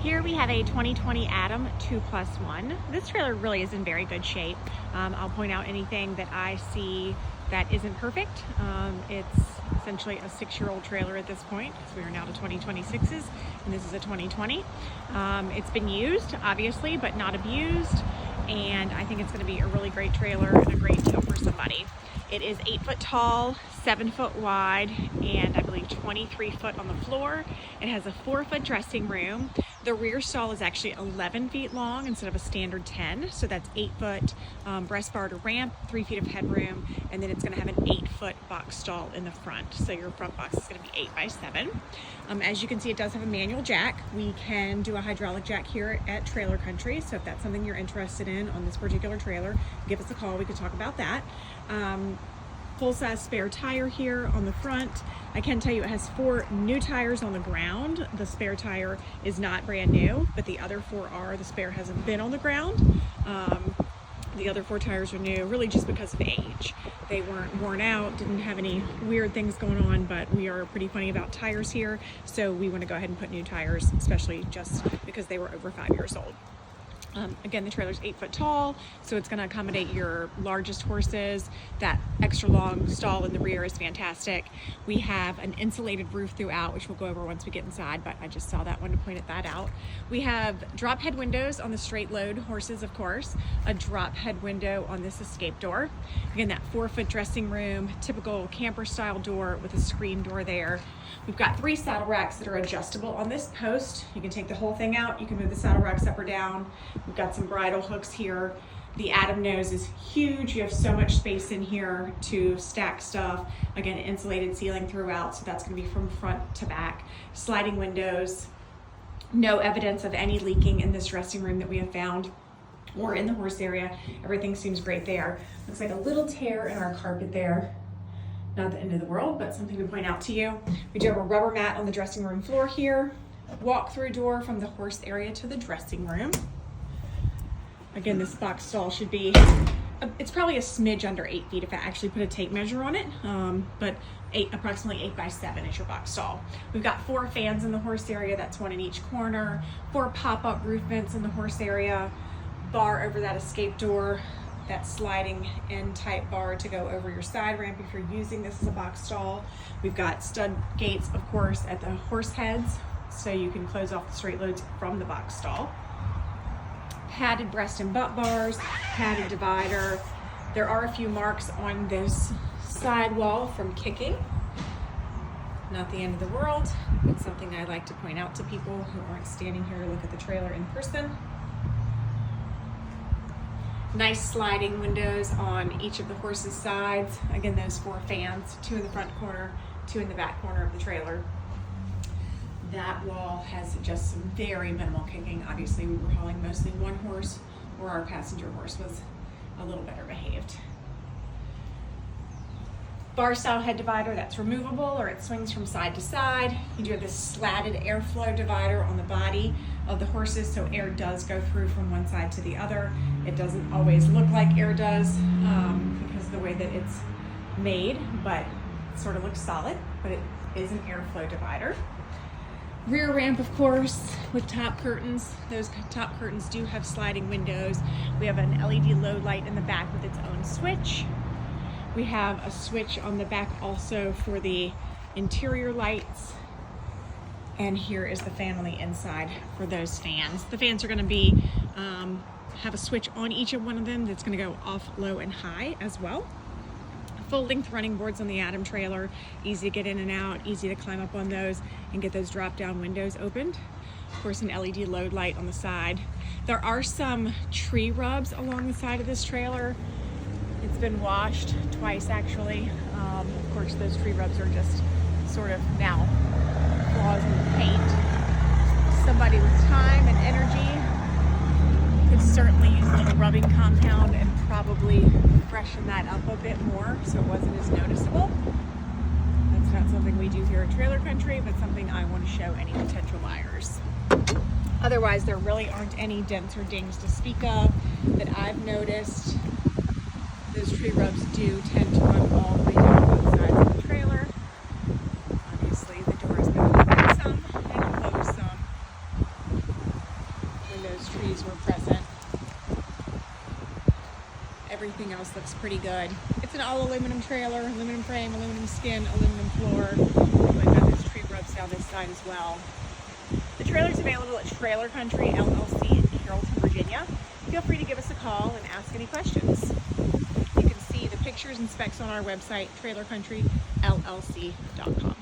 Here we have a 2020 Atom 2+1. This trailer really is in very good shape. I'll point out anything that I see that isn't perfect. It's essentially a 6-year-old trailer at this point, because we are now to 2026s, and this is a 2020. It's been used, obviously, but not abused, and I think it's going to be a really great trailer and a great deal for somebody. It is 8 foot tall, 7 foot wide, and I believe 23 foot on the floor. It has a 4 foot dressing room. The rear stall is actually 11 feet long instead of a standard 10. So that's 8 foot breast bar to ramp, 3 feet of headroom, and then it's gonna have an 8 foot box stall in the front. So your front box is gonna be 8 by 7. As you can see, it does have a manual jack. We can do a hydraulic jack here at Trailer Country. So if that's something you're interested in on this particular trailer, give us a call, we could talk about that. Full-size spare tire here on the front. I can tell you it has 4 new tires on the ground. The spare tire is not brand new, but the other 4 are. The spare hasn't been on the ground. The other 4 tires are new, really just because of age. They weren't worn out, didn't have any weird things going on, but we are pretty funny about tires here, so we want to go ahead and put new tires, especially just because they were over 5 years old. Again, the trailer's 8 foot tall, so it's going to accommodate your largest horses. That extra long stall in the rear is fantastic. We have an insulated roof throughout, which we'll go over once we get inside, but I just saw that one to point that out. We have drop head windows on the straight load horses, of course, a drop head window on this escape door. Again, that 4 foot dressing room, typical camper style door with a screen door there. We've got 3 saddle racks that are adjustable on this post. You can take the whole thing out, you can move the saddle racks up or down. We've got some bridle hooks here. The Atom nose is huge. You have so much space in here to stack stuff. Again, insulated ceiling throughout, so that's gonna be from front to back. Sliding windows. No evidence of any leaking in this dressing room that we have found or in the horse area. Everything seems great there. Looks like a little tear in our carpet there. Not the end of the world, but something to point out to you. We do have a rubber mat on the dressing room floor here. Walk-through door from the horse area to the dressing room. Again, this box stall should be, it's probably a smidge under 8 feet if I actually put a tape measure on it, but approximately 8 by 7 is your box stall. We've got 4 fans in the horse area, that's 1 in each corner, 4 pop-up roof vents in the horse area, bar over that escape door, that sliding in type bar to go over your side ramp if you're using this as a box stall. We've got stud gates, of course, at the horse heads, so you can close off the straight loads from the box stall. Padded breast and butt bars, padded divider. There are a few marks on this side wall from kicking. Not the end of the world. It's something I like to point out to people who aren't standing here to look at the trailer in person. Nice sliding windows on each of the horse's sides. Again, those 4 fans, 2 in the front corner, 2 in the back corner of the trailer. That wall has just some very minimal kicking. Obviously, we were hauling mostly one horse, or our passenger horse was a little better behaved. Bar style head divider, that's removable, or it swings from side to side. You do have this slatted airflow divider on the body of the horses, so air does go through from one side to the other. It doesn't always look like air does because of the way that it's made, but it sort of looks solid, but it is an airflow divider. Rear ramp, of course, with top curtains. Those top curtains do have sliding windows. We have an LED low light in the back with its own switch. We have a switch on the back also for the interior lights. And here is the fan on the inside for those fans. The fans are going to be have a switch on each of one of them that's going to go off, low, and high as well. Full-length running boards on the Atom trailer, easy to get in and out, easy to climb up on those and get those drop-down windows opened. Of course, an LED load light on the side. There are some tree rubs along the side of this trailer. It's been washed twice, actually. Of course, those tree rubs are just sort of now flaws in the paint. Somebody with time and energy could certainly use a little rubbing compound and probably freshen that up a bit more so it wasn't as noticeable. That's not something we do here at Trailer Country, but something I want to show any potential buyers. Otherwise, there really aren't any dents or dings to speak of that I've noticed. Those tree rubs do tend to run all the way down both sides of the trailer. Obviously, the door is going to open some and close some. everything else looks pretty good. It's an all aluminum trailer, aluminum frame, aluminum skin, aluminum floor. Like that, there's tree grubs down this side as well. The trailer is available at Trailer Country LLC in Carrollton, Virginia. Feel free to give us a call and ask any questions. You can see the pictures and specs on our website, trailercountryllc.com.